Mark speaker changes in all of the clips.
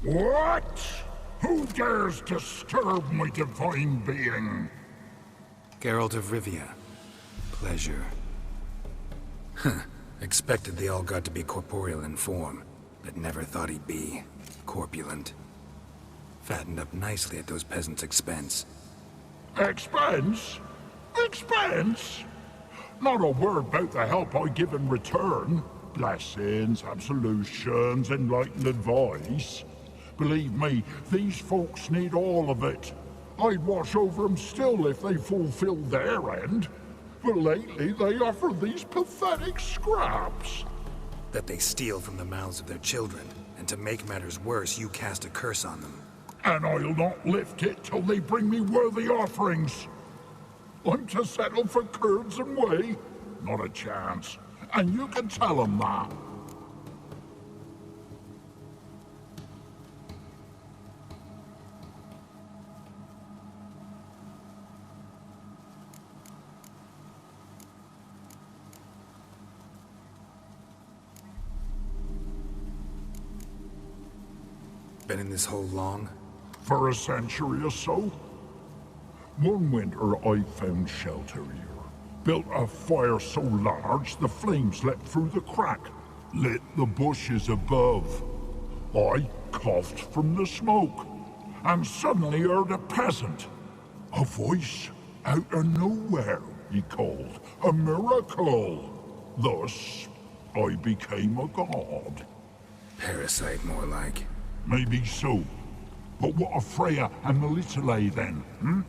Speaker 1: What? Who dares disturb my divine being?
Speaker 2: Geralt of Rivia. Pleasure. Expected the All-God to be corporeal in form, but never thought he'd be corpulent. Fattened up nicely at those peasants' expense.
Speaker 1: Expense? Expense? Not a word about the help I give in return. Blessings, absolutions, enlightened advice. Believe me, these folks need all of it. I'd watch over them still if they fulfilled their end. But lately they offer these pathetic scraps.
Speaker 2: That they steal from the mouths of their children, and to make matters worse, you cast a curse on them.
Speaker 1: And I'll not lift it till they bring me worthy offerings. I'm to settle for curds and whey? Not a chance. And you can tell them that.
Speaker 2: Been in this hole long?
Speaker 1: For a century or so. One winter I found shelter here. Built a fire so large the flames leapt through the crack, lit the bushes above. I coughed from the smoke, and suddenly heard a peasant. A voice out of nowhere, he called. A miracle. Thus, I became a god.
Speaker 2: Parasite, more like.
Speaker 1: Maybe so. But what of Freya and Melitele then,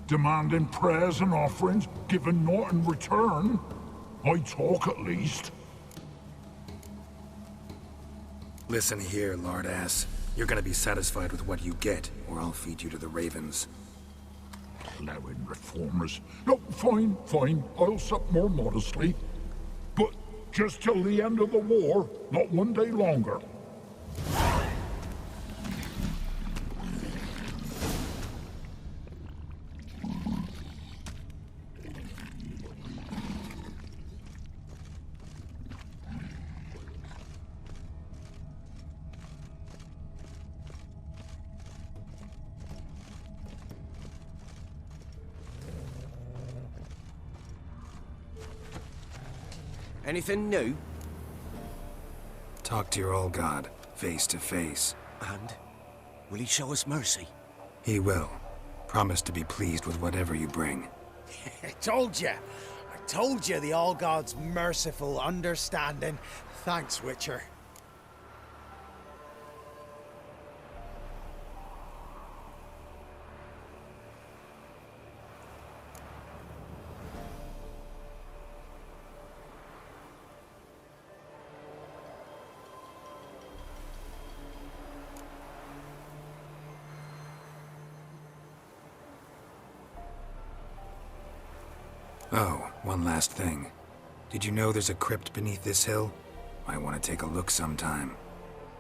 Speaker 1: Demanding prayers and offerings, given naught in return? I talk at least.
Speaker 2: Listen here, lard ass. You're gonna be satisfied with what you get, or I'll feed you to the ravens.
Speaker 1: Plowing reformers. No, fine, fine. I'll sup more modestly. But just till the end of the war, not one day longer.
Speaker 3: Anything new?
Speaker 2: Talk to your old god, face to face.
Speaker 3: And? Will he show us mercy?
Speaker 2: He will. Promise to be pleased with whatever you bring.
Speaker 4: I told you the All-God's merciful, understanding. Thanks, Witcher.
Speaker 2: Oh, one last thing. Did you know there's a crypt beneath this hill? Might want to take a look sometime.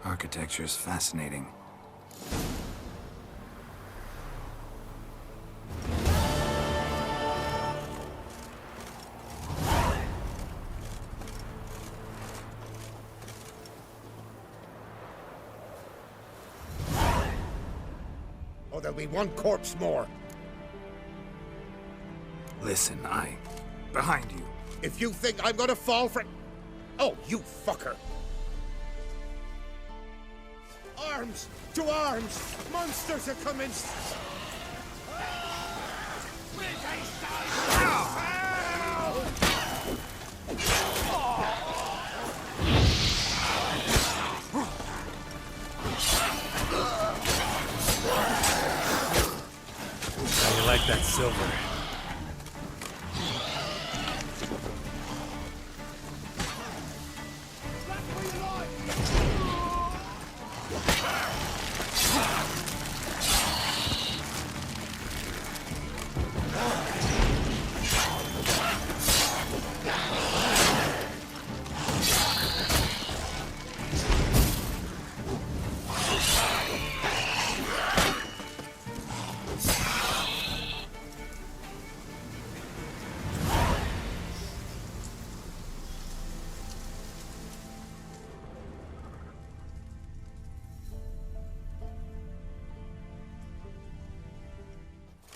Speaker 2: Architecture's fascinating.
Speaker 4: Oh, there'll be one corpse more.
Speaker 2: Listen, behind you.
Speaker 4: If you think I'm gonna fall for... Oh, you fucker! Arms! To arms! Monsters are coming!
Speaker 2: How you like that silver?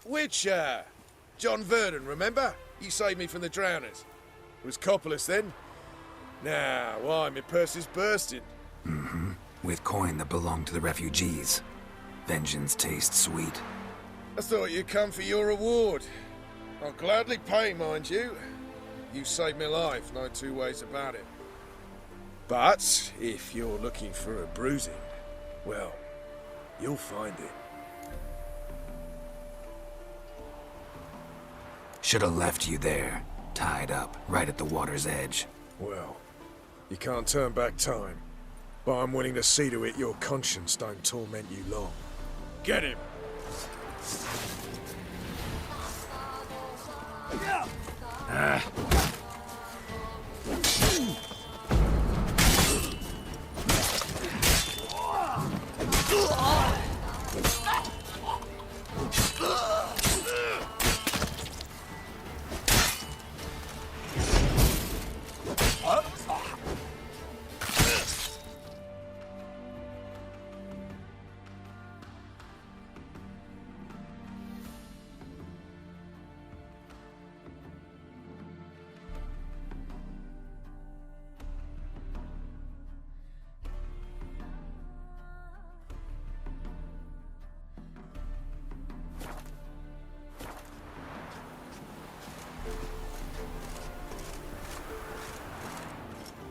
Speaker 4: Witcher! John Verdon, remember? You saved me from the drowners. It was Coppola's then. Now, why, my purse is bursting.
Speaker 2: Mm-hmm. With coin that belonged to the refugees. Vengeance tastes sweet.
Speaker 4: I thought you'd come for your reward. I'll gladly pay, mind you. You saved my life, no two ways about it. But if you're looking for a bruising, well, you'll find it.
Speaker 2: Should have left you there, tied up, right at the water's edge.
Speaker 4: Well, you can't turn back time. But I'm willing to see to it your conscience don't torment you long. Get him!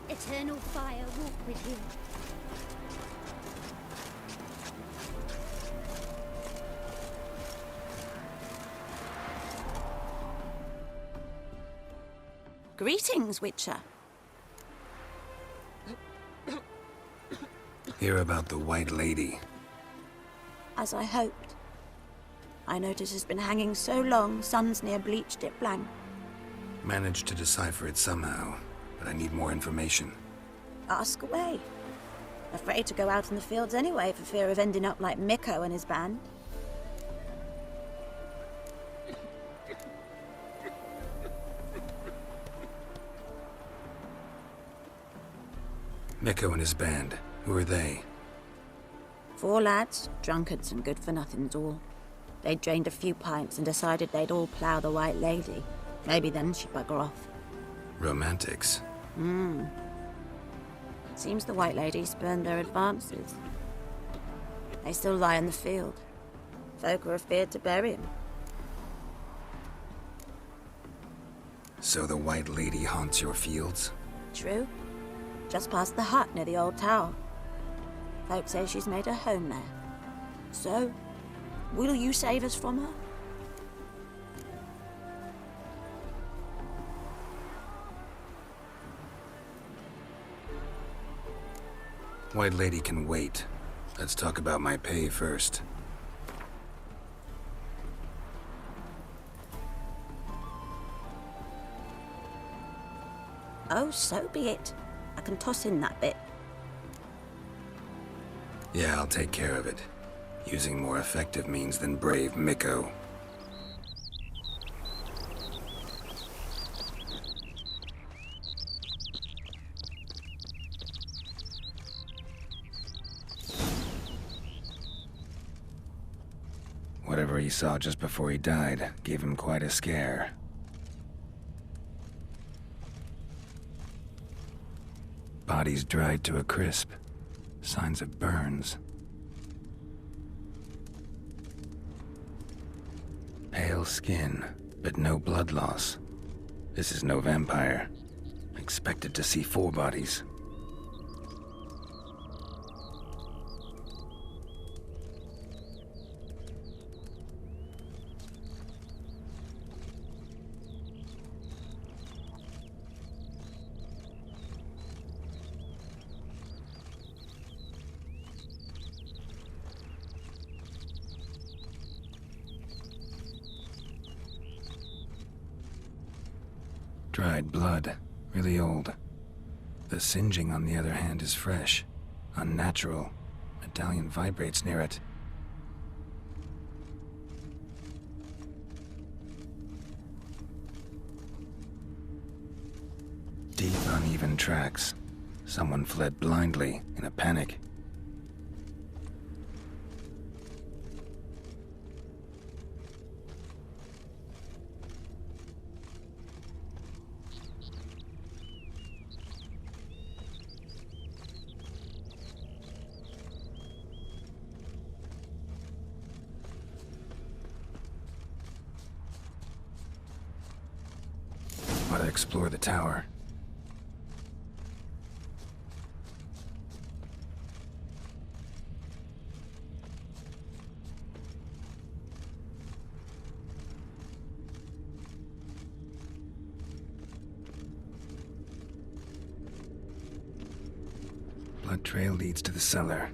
Speaker 5: Eternal fire walk with you. Greetings, Witcher.
Speaker 2: Hear about the White Lady.
Speaker 5: As I hoped. I notice it's been hanging so long, sun's near bleached it blank.
Speaker 2: Managed to decipher it somehow, but I need more information.
Speaker 5: Ask away. Afraid to go out in the fields anyway for fear of ending up like Mikko and his band.
Speaker 2: Mikko and his band. Who are they?
Speaker 5: 4 lads, drunkards and good-for-nothings all. They'd drained a few pints and decided they'd all plough the White Lady. Maybe then she'd bugger off.
Speaker 2: Romantics.
Speaker 5: Seems the White Lady spurned their advances. They still lie in the field. Folk are afeard to bury him.
Speaker 2: So the White Lady haunts your fields?
Speaker 5: True. Just past the hut near the old tower. Folk say she's made her home there. So, will you save us from her?
Speaker 2: White Lady can wait. Let's talk about my pay first.
Speaker 5: Oh, so be it. I can toss in that bit.
Speaker 2: Yeah, I'll take care of it. Using more effective means than brave Mikko. Whatever he saw just before he died gave him quite a scare. Bodies dried to a crisp. Signs of burns. Pale skin, but no blood loss. This is no vampire. Expected to see 4 bodies. Dried blood, really old. The singeing, on the other hand, is fresh, unnatural. Medallion vibrates near it. Deep, uneven tracks. Someone fled blindly, in a panic. Gotta explore the tower. Blood trail leads to the cellar.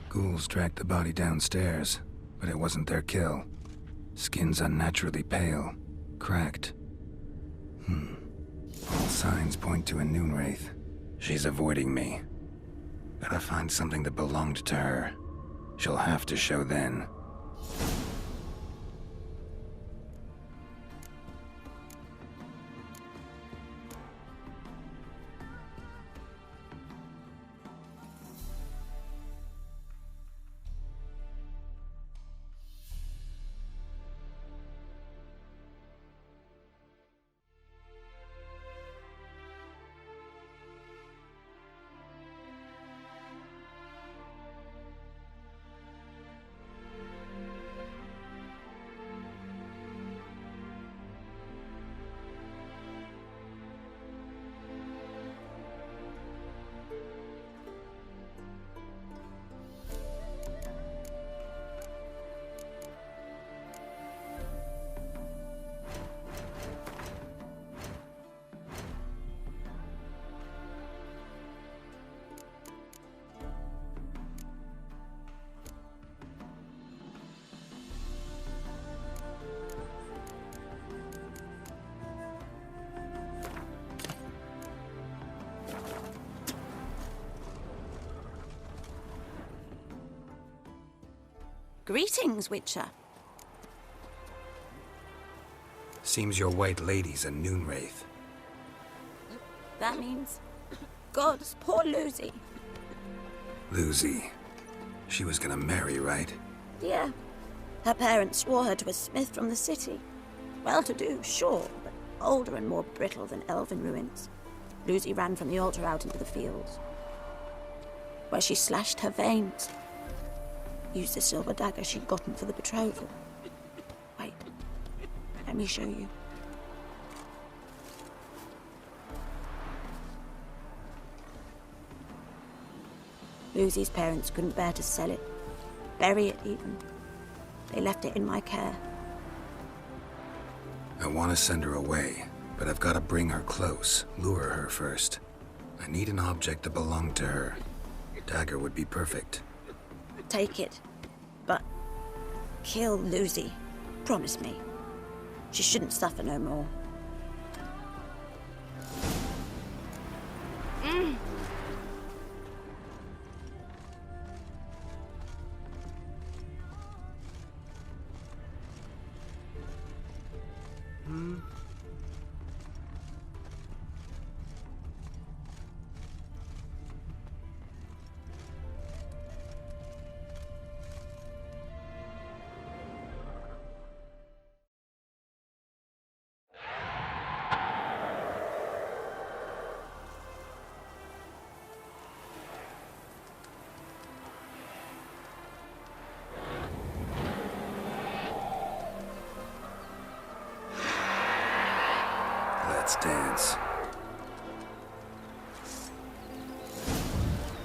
Speaker 2: Ghouls dragged the body downstairs, but it wasn't their kill. Skin's unnaturally pale, cracked. All signs point to a noon wraith. She's avoiding me. Gotta find something that belonged to her. She'll have to show then.
Speaker 5: Greetings, Witcher.
Speaker 2: Seems your white lady's a noon wraith.
Speaker 5: That means... Gods, poor Lucy.
Speaker 2: Lucy. She was gonna marry, right?
Speaker 5: Yeah. Her parents swore her to a smith from the city. Well-to-do, sure, but older and more brittle than elven ruins. Lucy ran from the altar out into the fields, where she slashed her veins. Used the silver dagger she'd gotten for the betrothal. Wait, let me show you. Lucy's parents couldn't bear to sell it, bury it even. They left it in my care.
Speaker 2: I want to send her away, but I've got to bring her close, lure her first. I need an object that belonged to her. Dagger would be perfect.
Speaker 5: Take it, but kill Lucy. Promise me. She shouldn't suffer no more.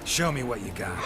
Speaker 2: Show me what you got.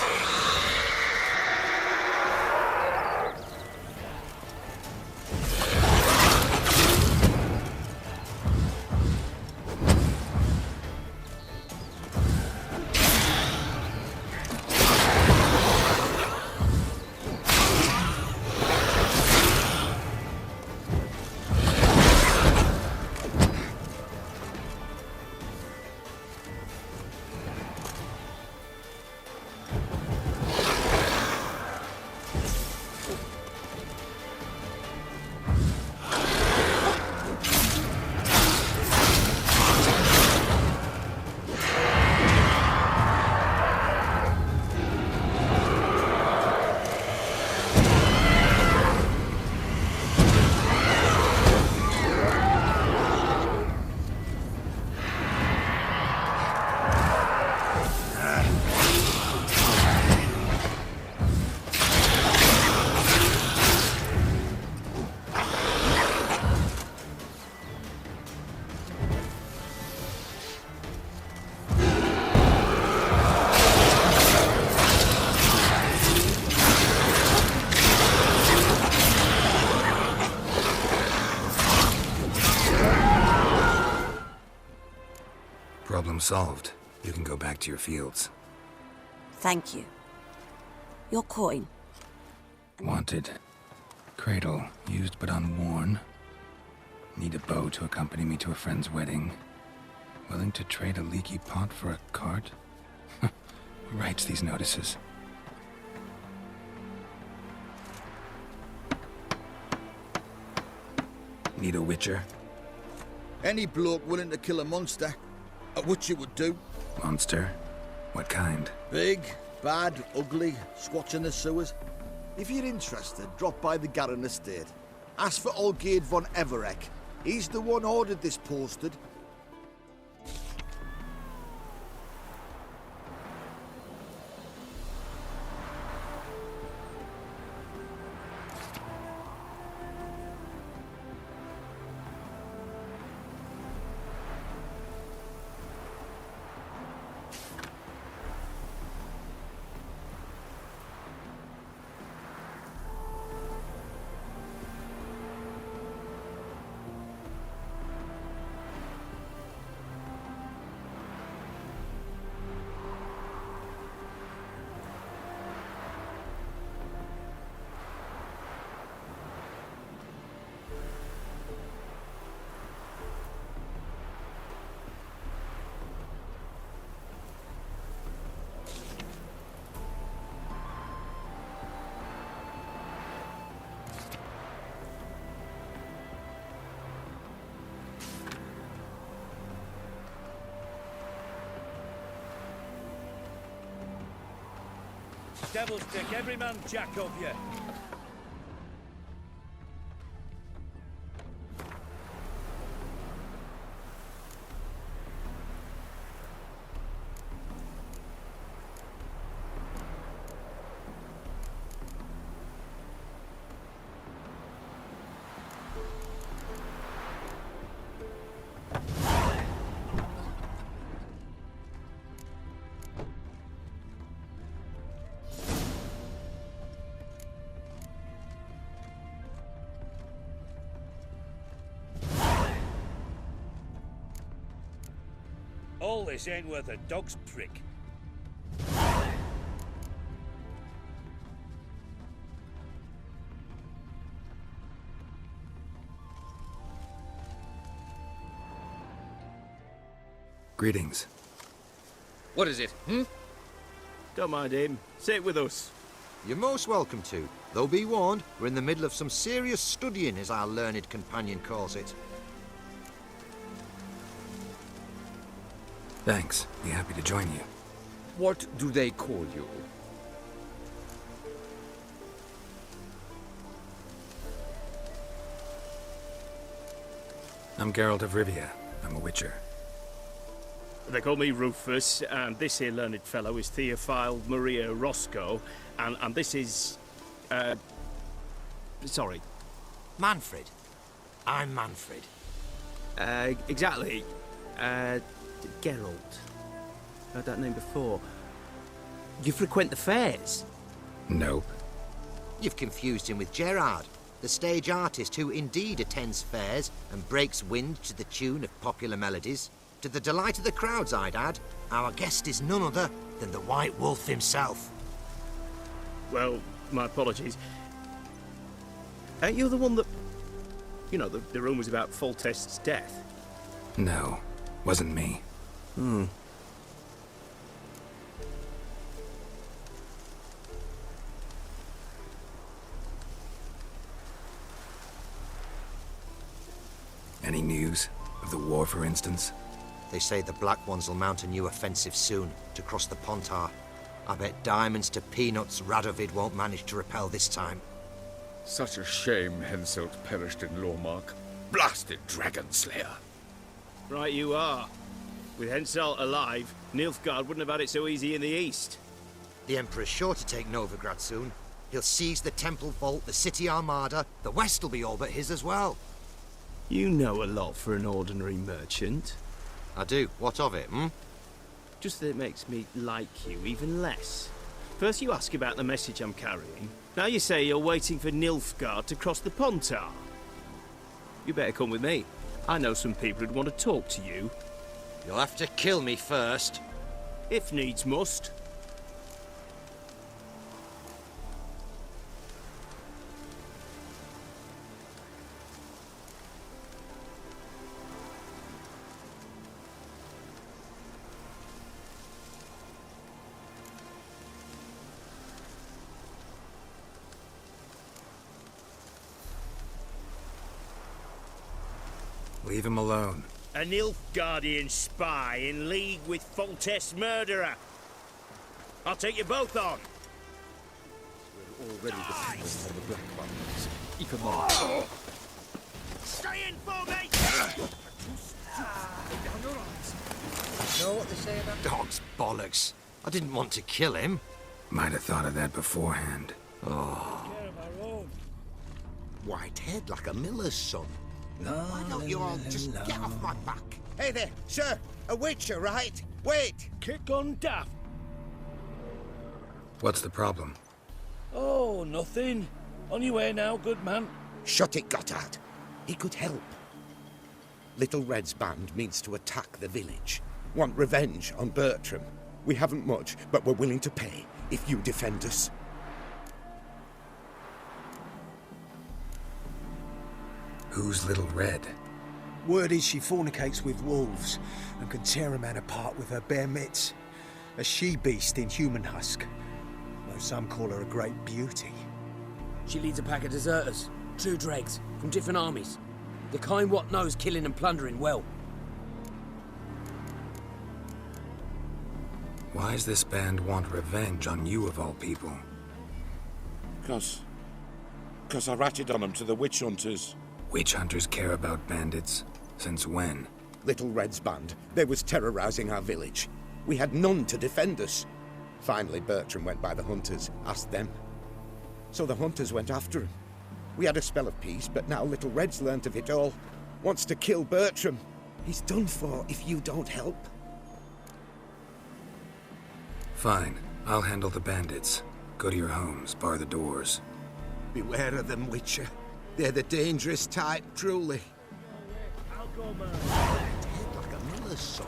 Speaker 2: Problem solved. You can go back to your fields.
Speaker 5: Thank you. Your coin.
Speaker 2: Wanted. Cradle, used but unworn. Need a bow to accompany me to a friend's wedding. Willing to trade a leaky pot for a cart? Who writes these notices? Need a witcher?
Speaker 6: Any bloke willing to kill a monster, a witcher would do.
Speaker 2: Monster? What kind?
Speaker 6: Big, bad, ugly, squatch in the sewers. If you're interested, drop by the Garren estate. Ask for Olgierd von Everek. He's the one ordered this posted.
Speaker 7: Devils take every man jack of you. All this ain't worth a dog's prick.
Speaker 2: Greetings.
Speaker 8: What is it,
Speaker 7: Don't mind him. Sit with us.
Speaker 8: You're most welcome to. Though be warned, we're in the middle of some serious studying, as our learned companion calls it.
Speaker 2: Thanks. Be happy to join you.
Speaker 8: What do they call you?
Speaker 2: I'm Geralt De Rivia. I'm a witcher.
Speaker 7: They call me Rufus, and this here learned fellow is Theophile Maria Roscoe, and this is... sorry.
Speaker 3: Manfred. I'm Manfred.
Speaker 7: Exactly. Geralt. Heard that name before.
Speaker 3: You frequent the fairs?
Speaker 2: Nope.
Speaker 8: You've confused him with Gerard, the stage artist who indeed attends fairs and breaks wind to the tune of popular melodies. To the delight of the crowds, I'd add. Our guest is none other than the White Wolf himself.
Speaker 7: Well, my apologies. Ain't you the one that... You know, the rumours about Foltest's death?
Speaker 2: No, wasn't me. Any news? Of the war, for instance?
Speaker 8: They say the Black Ones will mount a new offensive soon to cross the Pontar. I bet diamonds to peanuts Radovid won't manage to repel this time.
Speaker 9: Such a shame Henselt perished in Lormark. Blasted dragon slayer.
Speaker 7: Right you are. With Henselt alive, Nilfgaard wouldn't have had it so easy in the east.
Speaker 8: The Emperor's sure to take Novigrad soon. He'll seize the Temple Vault, the City Armada. The West will be all but his as well.
Speaker 7: You know a lot for an ordinary merchant.
Speaker 8: I do. What of it,
Speaker 7: Just that it makes me like you even less. First you ask about the message I'm carrying. Now you say you're waiting for Nilfgaard to cross the Pontar. You better come with me. I know some people who'd want to talk to you.
Speaker 8: You'll have to kill me first.
Speaker 7: If needs must.
Speaker 2: Leave him alone.
Speaker 7: A Nilfgaardian spy in league with Foltest's murderer. I'll take you both on.
Speaker 9: We're already dependent on the Black Ones. Even more.
Speaker 7: Stay in for me!
Speaker 8: Know what they say about dog's bollocks. I didn't want to kill him.
Speaker 2: Might have thought of that beforehand.
Speaker 6: White head like a miller's son.
Speaker 8: Why don't you all just get off my back?
Speaker 6: Hey there, sir. A witcher, right? Wait.
Speaker 3: Kick on daft.
Speaker 2: What's the problem?
Speaker 3: Oh, nothing. On your way now, good man.
Speaker 10: Shut it, Gotthard. He could help. Little Red's band means to attack the village. Want revenge on Bertram. We haven't much, but we're willing to pay if you defend us.
Speaker 2: Who's Little Red?
Speaker 11: Word is she fornicates with wolves and can tear a man apart with her bare mitts. A she-beast in human husk. Though some call her a great beauty.
Speaker 3: She leads a pack of deserters, true dregs, from different armies. The kind what knows killing and plundering well.
Speaker 2: Why's this band want revenge on you of all people?
Speaker 9: Cause I ratted on them to the witch hunters.
Speaker 2: Witch hunters care about bandits? Since when?
Speaker 10: Little Red's band, they was terrorizing our village. We had none to defend us. Finally, Bertram went by the hunters, asked them. So the hunters went after him. We had a spell of peace, but now Little Red's learnt of it all. Wants to kill Bertram. He's done for if you don't help.
Speaker 2: Fine. I'll handle the bandits. Go to your homes, bar the doors.
Speaker 10: Beware of them, Witcher. They're the dangerous type, truly.
Speaker 7: I'll go, man.
Speaker 10: Head like a miller's son.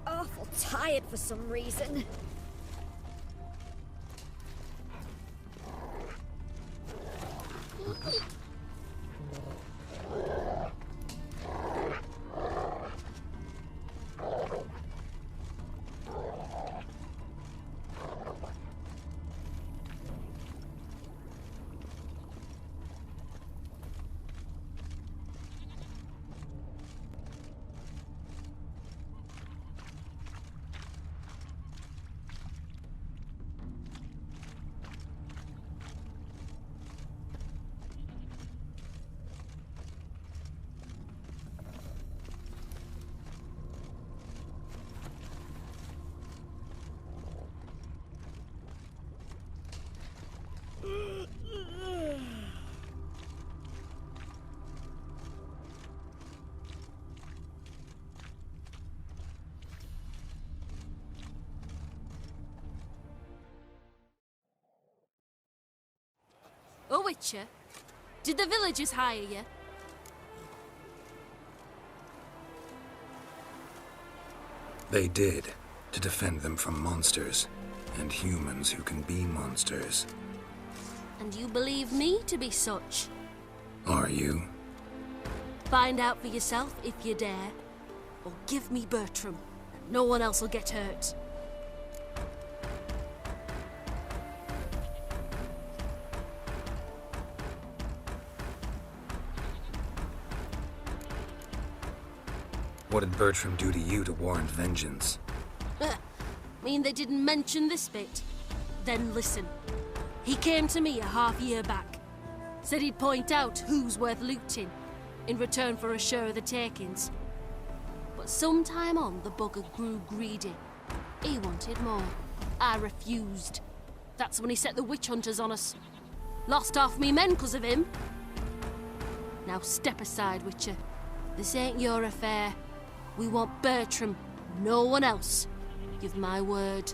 Speaker 12: Awful tired for some reason.
Speaker 13: Witcher? Did the villagers hire you?
Speaker 2: They did, to defend them from monsters, and humans who can be monsters.
Speaker 13: And you believe me to be such?
Speaker 2: Are you?
Speaker 13: Find out for yourself if you dare. Or give me Bertram, and no one else will get hurt.
Speaker 2: What did Bertram do to you to warrant vengeance?
Speaker 13: Mean they didn't mention this bit? Then listen. He came to me a half-year back. Said he'd point out who's worth looting, in return for a share of the takings. But sometime on, the bugger grew greedy. He wanted more. I refused. That's when he set the witch hunters on us. Lost half me men 'cause of him. Now step aside, Witcher. This ain't your affair. We want Bertram, no one else. Give my word.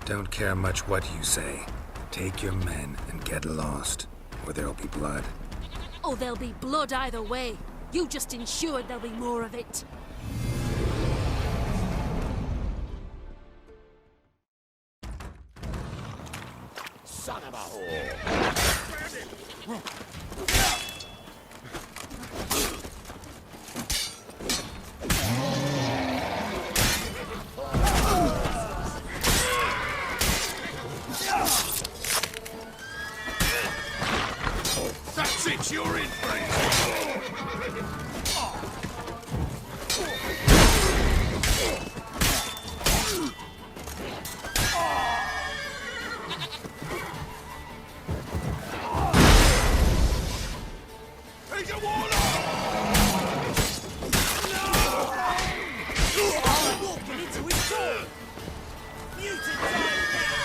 Speaker 2: Don't care much what you say. Take your men and get lost, or there'll be blood.
Speaker 13: Oh, there'll be blood either way. You just ensured there'll be more of it.
Speaker 6: Son of a whore!
Speaker 4: That's it, you're in, friend. He's a warlock!
Speaker 6: Walking into his door! Mutant time now!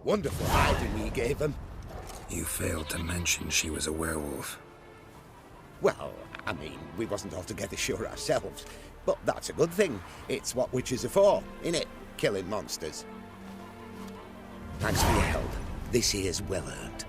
Speaker 10: Wonderful hiding we gave him.
Speaker 2: You failed to mention she was a werewolf.
Speaker 10: Well, I mean, we wasn't altogether sure ourselves. But that's a good thing. It's what witches are for, innit? Killing monsters. Thanks for your help. This here's well earned.